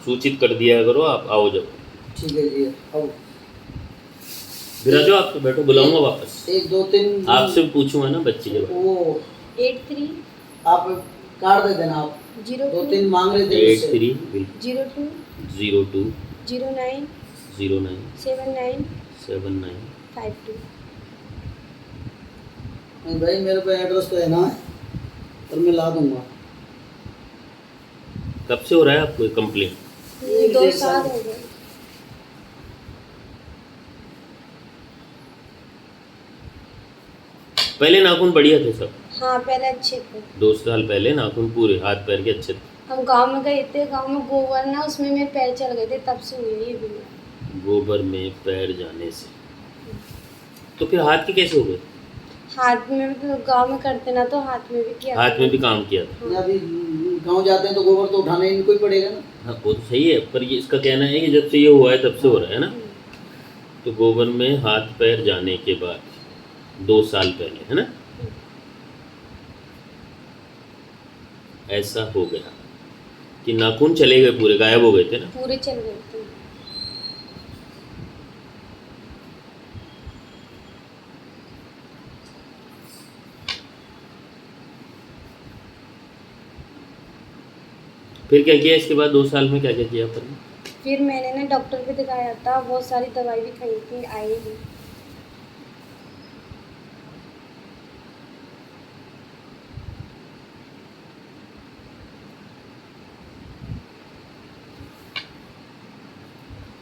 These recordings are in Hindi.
सूचित कर दिया करो, आप आओ जब। ठीक है जी, अब फिर आ जाओ, आप तो बैठो, बुलाऊंगा वापस। 1 2 3 आपसे भी पूछूंगा ना बच्चे के बारे में। वो 83 आप कार्ड दे देना, आप 02 2 3 मांग रहे थे मुझसे। 83 02 02 09 09 79 79 52। नहीं भाई, मेरे पे एड्रेस तो है ना, पर मैं ला दूंगा। कब से हो रहा है आपको कंप्लेन? 2 साल हो गए। पहले नाखून बढ़िया थे सब? हाँ पहले अच्छे थे। 2 साल पहले नाखून पूरे हाथ पैर के अच्छे थे। हम गांव में गए थे, गांव में गोबर ना उसमें मेरे पैर चल गए थे, तब से हुई है ये बीमारी। गोबर में पैर जाने से। तो फिर हाथ के कैसे हो गए? हाथ में भी गांव में करते ना, तो हाथ में भी किया। हाथ में भी काम किया था? या अभी गांव जाते हैं तो गोबर तो उठाना इनको ही पड़ेगा ना। हाँ वो तो सही है, पर ये इसका कहना है कि जब से ये हुआ है तब से हो रहा है ना। तो गोबर में हाथ पैर जाने के बाद 2 साल पहले, है ना, ऐसा हो गया कि नाखून चले गए, पूरे गायब हो गए थे ना। पूरे चल गए थे। फिर क्या किया इसके बाद? 2 साल में क्या क्या किया आपने? फिर मैंने ना डॉक्टर को दिखाया था, बहुत सारी दवाई भी खाई थी, आई नहीं।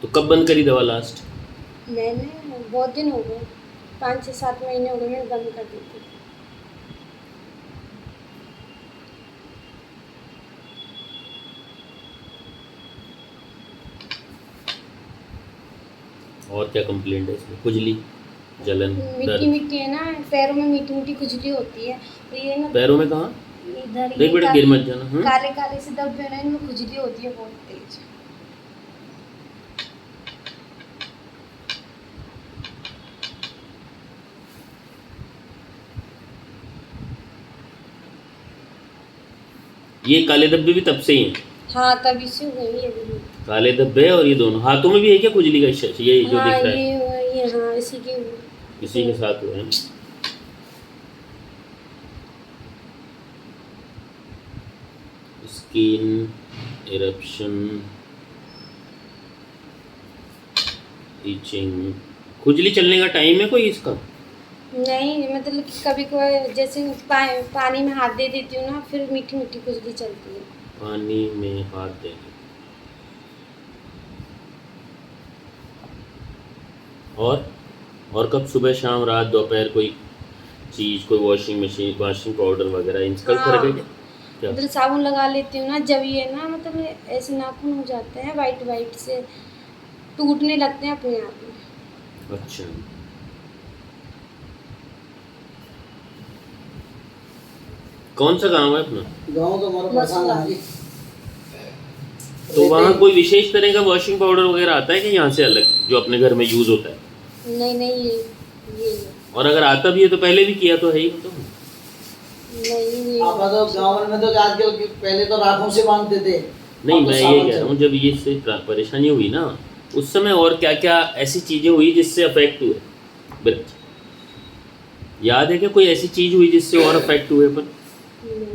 तो कब बंद करी दवा लास्ट? मैंने बहुत दिन हो गए, 5 से 7 महीने हो गए, मैंने बंद कर दी थी। और क्या कंप्लेंट है इसमें? खुजली, जलन, मिट्टी दर्द? मिट्टी है ना, पैरों में मीठी मीठी खुजली होती है, और ये ना पैरों में कहाँ? इधर देख बेटा, गिर मत जाना। हाँ? काले काले से धब्बे ना, इनमें खुजली होती है बहुत तेज। ये काले धब्बे भी तब से ही हैं? हाँ तभी से हो गई है अभी। काले धब्बे और ये दोनों हाथों में भी है क्या खुजली का? ये जो हाँ दिख रहा है ये हाँ इसी के। इसी के साथ हुआ है। Skin eruption, itching. खुजली चलने का टाइम है कोई इसका? नहीं मतलब कि कभी कभी जैसे पानी में हाथ दे देती हूँ ना, फिर मीठी मीठी खुजली चलती है। पानी में हाथ देना। और कब? सुबह शाम रात दोपहर कोई चीज़, कोई वॉशिंग मशीन, वॉशिंग पाउडर वगैरह, इनका फर्क है क्या? मतलब साबुन लगा लेती हूँ ना, जब ये ना मतलब ऐसे नाखून हो जाते हैं वाइट वाइट से, टूटने लगते हैं अपने आप में। अच्छा। कौन सा गांव है अपना? गांव तो हमारा परेशान है जी। तो वहाँ कोई विशेष तरह का वॉशिंग पाउडर वगैरह आता है कि यहाँ से अलग जो अपने घर में यूज होता है? नहीं ये और अगर आता भी है तो पहले भी किया तो है ही तो। नहीं ये आप तो गांव में तो आजकल पहले तो राखों से बांधते थे। नहीं, अब तो मैं ये साबुन कह से। रहा हूँ जब ये से परेशानी हुई ना उस समय, और क्या क्या ऐसी चीजें हुई जिससे अफेक्ट हुए? बच्चे याद है क्या कोई ऐसी चीज हुई जिससे और अफेक्ट हुए अपन? नहीं।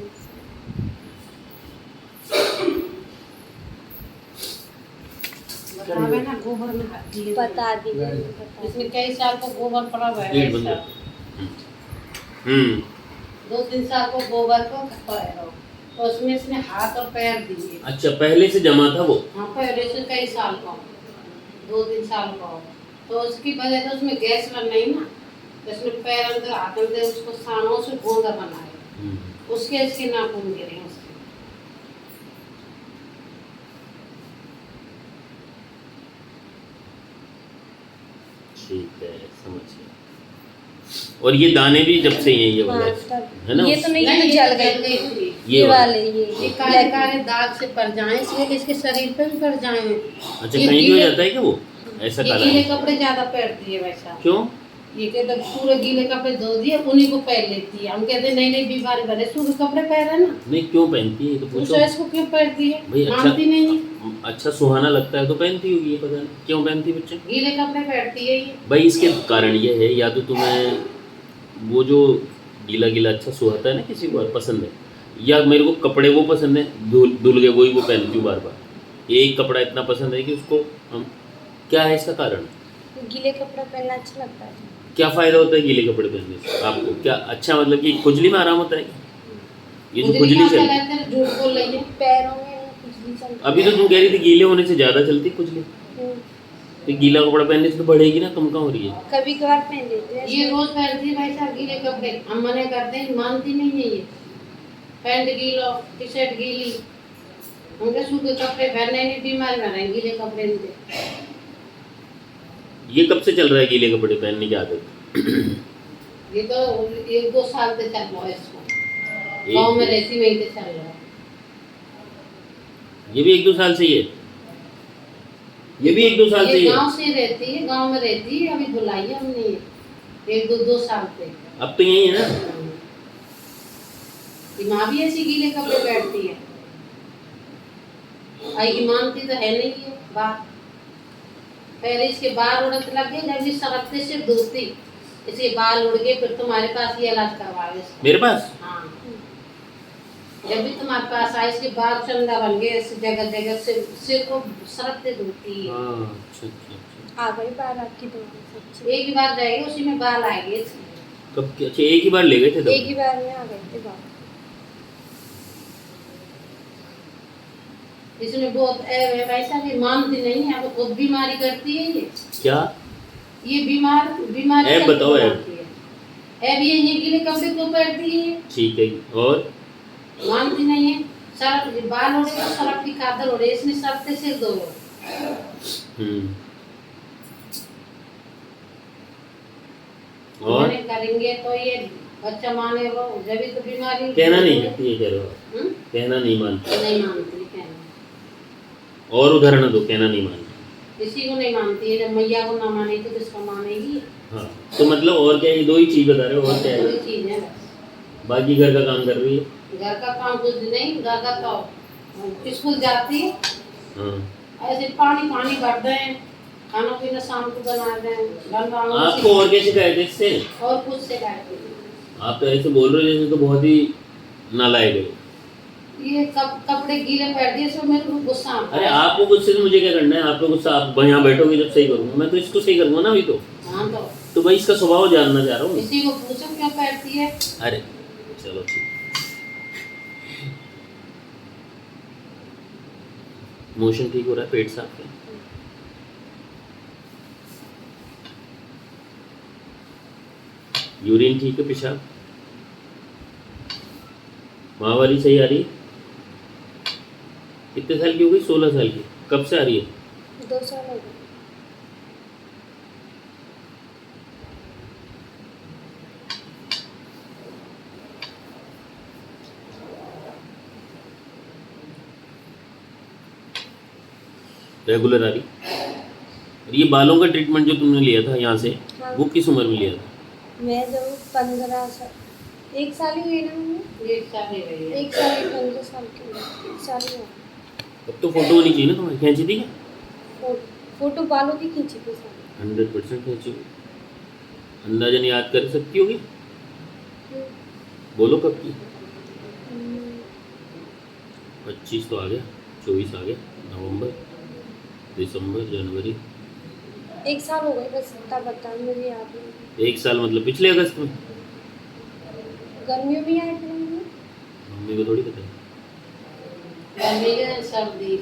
बतावे ना, गोबर में हड्डी है। बता दी इसमें कई साल को गोबर पड़ा हुआ है गेट बंद ऐसा। कर। हम्म। 2-3 साल को गोबर को तो उसमें इसने हाथ और पैर दिए। अच्छा, पहले से जमा था वो? हाँ पहले से कई साल को, 2-3 साल को। तो उसकी वजह से उसमें गैस बन रही ना, तो इसमें पैर अंदर हाथ अंदर उसको सानों से गोंदा बनाया, उसके इसके नाखून गिरे उसके। ठीक है, समझ गया। और ये दाने भी जब से ही हैं ये वाला, है ना? ये तो नहीं, ये तो जल गई थी। ये वाले ये काले काले दाग से पड़ जाए, इसलिए इसके शरीर पे भी पड़ जाए। अच्छा, कहीं भी हो जाता है क्या वो ऐसा ये काला? गीले कपड़े ज्यादा पहनती है वैसा। क्यों? ये कहते पूरे गीले कपड़े धो दिए उन्हीं को पहन लेती है। हम कहते नहीं नहीं बीमारी बने सूखे कपड़े पहने ना। नहीं क्यों पहनती है ये तो पूछो पूछो इसको क्यों पहनती है, भाई। अच्छा मानती नहीं है। अच्छा सुहाना लगता है तो पहनती होगी, ये पता नहीं क्यों पहनती है बच्चे। गीले कपड़े पहनती है ये। भाई इसके कारण ये है, या तो तुम्हें वो जो गीला गीला अच्छा सुहाता है ना किसी को पसंद है, या मेरे को कपड़े वो पसंद है धुल गए वही वो पहनती हूँ बार बार। एक कपड़ा इतना पसंद है कि उसको हम, क्या है इसका कारण? गीले कपड़ा पहनना अच्छा लगता है। क्या फ़ायदा होता है गीले कपड़े पहनने से आपको? क्या अच्छा मतलब कि खुजली में आराम होता है क्या? ये जो खुजली कहाँ से चल लाते हैं, झूठ बोल रही है। पैरों में खुजली चलती अभी तो तुम कह रही थी गीले होने से ज़्यादा चलती खुजली, है। तो गीला कपड़ा पहनने से तो बढ़ेगी ना, कम कहाँ हो रही है? कभी कभार पहन लेते हैं। ये रोज पहनती है भाई साहब गीले कपड़े। हम मने करते हैं, मानती नहीं है ये। पैंट गीलो, टी शर्ट गीली, उनके सूखे कपड़े पहनने नहीं, बीमार बने गीले कपड़े इनके। ये कब से चल रहा है गीले कपड़े पहनने की आदत? ये तो 1-2 साल से चल रहा है इसको। गाँव में रहती वहीं से चल रहा है। ये भी 1-2 साल से ही है? ये भी 1-2 साल से ही ये है? गाँव से रहती है, गाँव में रहती है। अभी बुलाई है हमने 1-2 साल से। अब तो यही है ना। कि माँ भी ऐसी गीले कपड़े पहनती है। आई की मानती तो है नहीं है बात। पहले इसके बाल उड़ने लग गए, जब इस सरकते से धोती इसके बाल उड़ गए, फिर तुम्हारे पास ये इलाज करवाए इसका। मेरे पास? हाँ, जब भी तुम्हारे पास आए इसके बाल चंदा बन गए, इस जगह जगह से सिर को सरकते धोती है। हाँ अच्छा अच्छा अच्छा। आ गई बाल आपकी दोनों सच्ची। एक ही बार जाएगी उसी में बाल आएंगे इसके। कब? अच्छा एक ही बार ले गए थे तब? एक ही बार में आ गए थे बाल। इसमें बहुत वैसा भी मानती नहीं है, अब खुद बीमारी करती है ये। क्या? ये बीमारी ऐप बताओ, ऐप। बनाती है। ऐप ये गीले कपड़े क्यों पहनती है? ठीक है, और? मानती नहीं है। सरक बाल उड़े तो सरक की खादर उड़े, इसने सरकते सिर धो। और मैंने करेंगे तो ये बच्चा माने वो, जब भी तो बीमारी कहना नहीं मानती है, कह रहे हो आप? हम्म? कहना नहीं मानती। नहीं मानती कहना। और उदाहरण दो, कहना नहीं मानती। किसी को नहीं मानती है। जब मैया को ना मानेगी तो किसको मानेगी? हाँ तो मतलब और क्या, ये दो ही चीज बता रहे हो, और क्या है? कोई चीज है बस। बाकी घर का काम कर रही है? घर का काम कुछ नहीं, घर का तो स्कूल जाती है, हाँ। ऐसे पानी भर दें, खाना पीना शाम को बना दें, आपको और क्या शिकायत है इससे? और कुछ से करती आप तो ऐसे बोल रहे हो जैसे तो बहुत ही नालायक है। ये कपड़े गीले पहन दिए, इसमें मेरे को गुस्सा आता अरे है। आपको गुस्से से मुझे क्या करना है? आपको गुस्सा, आप यहाँ बैठोगे जब सही करूंगा मैं, तो इसको सही करूंगा ना अभी तो। हाँ तो भाई इसका स्वभाव जानना चाह रहा हूँ। इसी को पूछो क्यों पहनती है। अरे चलो ठीक। मोशन ठीक हो रहा है, पेट साफ है? यूरिन ठीक है, पेशाब माहवारी सही आ रही है? कितने साल की हो गई? 16 साल की। कब से आ रही है? 2 साल हो गए। रेगुलर आ रही? और ये बालों का ट्रीटमेंट जो तुमने लिया था यहाँ से, हाँ। वो किस उम्र में लिया था? मैं जब 15 साल, 1 साल ही हुई ना मम्मी। 1 साल ही रही है। 1 साल 15 साल की हुई, 1 साल ही हुआ। अब तो फोटो होनी चाहिए ना तुम्हारी, खींची थी क्या? फोटो बालों की खींची थी सारी। 100% खींची हुई। अंदाजन याद कर सकती होगी? बोलो कब की? 25 तो आ गया, 24 आ गया, नवंबर, दिसंबर, जनवरी। 1 साल हो गए बस, इतना बता मुझे याद नहीं। 1 साल मतलब पिछले अगस्त में? गर्मियों में आए थे मम्मी। मम्मी को थोड़ी पता है। गर्मी है, सर्दी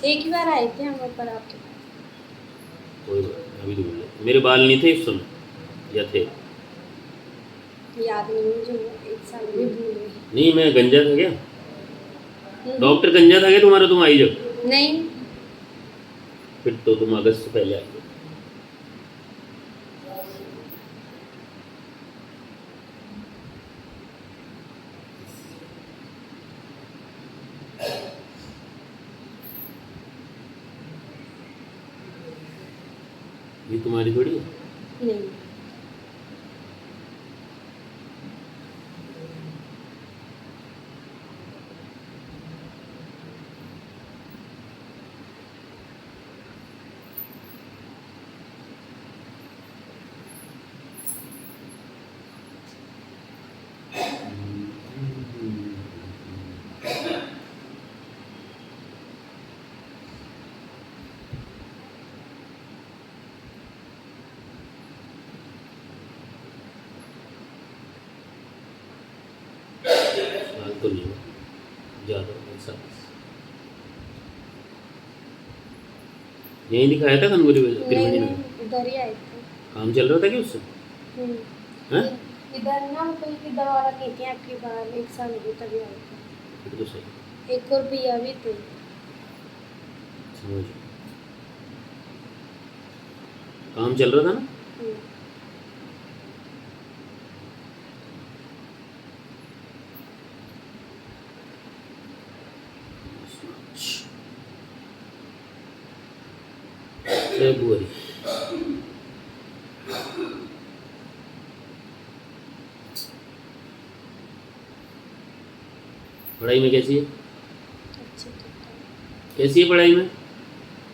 एक ही बार आए थे हम ऊपर आपके पास। कोई बात नहीं, अभी तो बोल रहे। मेरे बाल नहीं थे इस समय या थे? याद नहीं मुझे, 1 साल में भूल गई। नहीं मैं गंजा था क्या? डॉक्टर गंजा था क्या तुम्हारा, तुम आई जब? नहीं, फिर तो तुम अगस्त से पहले आई। ये तुम्हारी थोड़ी है। नहीं स्वाद तो नहीं हुआ ज़्यादा ऐसा। यहीं दिखाया था कनगुरी में त्रिवेणी नहीं में? नहीं, उधर ही आए थे। काम चल रहा था कि उससे? हम्म। हैं? इधर ना कोई की दवा रखी थी आपकी बाहर 1 साल हो गया तभी आए थे। फिर तो सही। एक और भैया भी थे। समझ गया। काम चल रहा था ना? हम्म। फेब्रुअरी। पढ़ाई में कैसी है? अच्छे थे। कैसी है पढ़ाई में?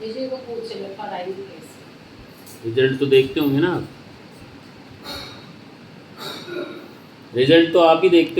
किसी को पूछ ले पढ़ाई में कैसे। रिजल्ट तो देखते होंगे ना आप? रिजल्ट तो आप ही देखते